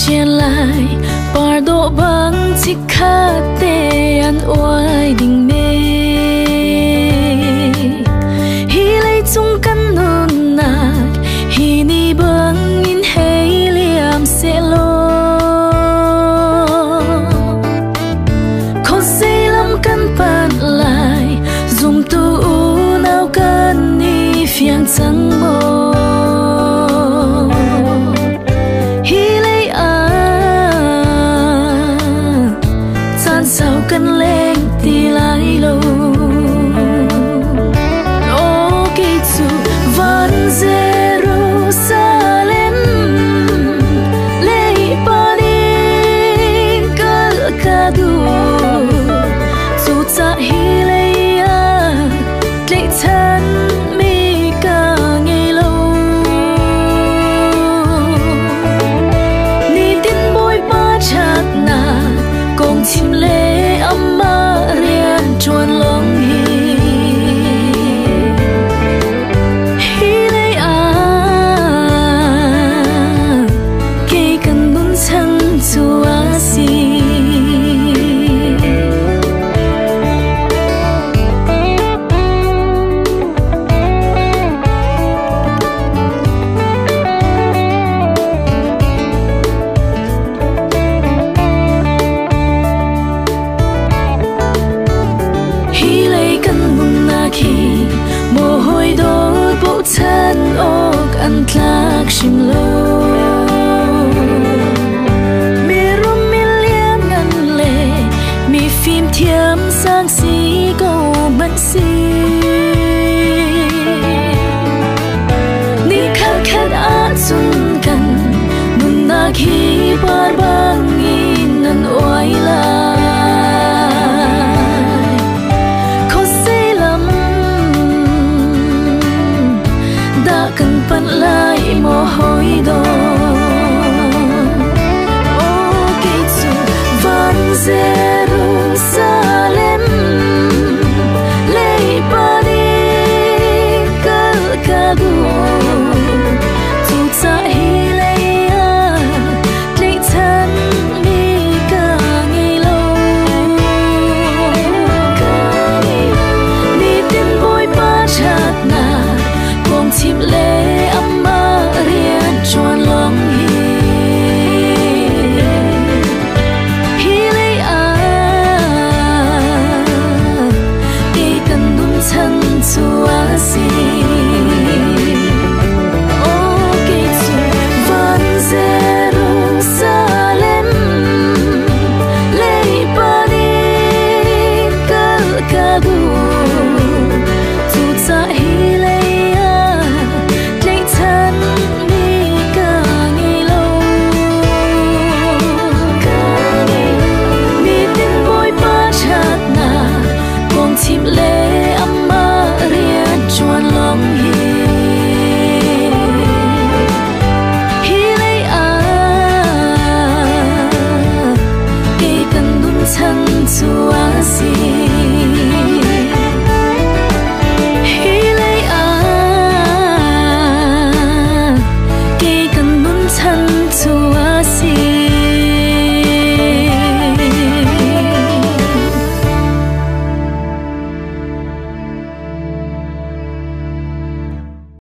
Chia lại par độ băng chỉ khát tê ăn oai đình mê hi lấy chung căn nôn nát hi ni băng in hay liam sẽ lo khó dây lắm căn pan lại dùng tu nào căn ni phiang trắng mồ cần lên thì lại lâu ô kỳ chu van Jerusalem lei panin kal kadu chu cha hi lei a lei chan mi ka ngei lâu ni tin boy pa chat na kong chim le chuan long hi lei ke kan nun chang chu a si mồ hôi đổ bộ chân ốc ăn thác chim lô mi rum mi liam ngăn lệ mi phim thiam sang xí câu mất xí ni khát khát á chun cần nun na khi bar bang in nan oai la cần pan lại mồ hôi đổ ô kỳ chu van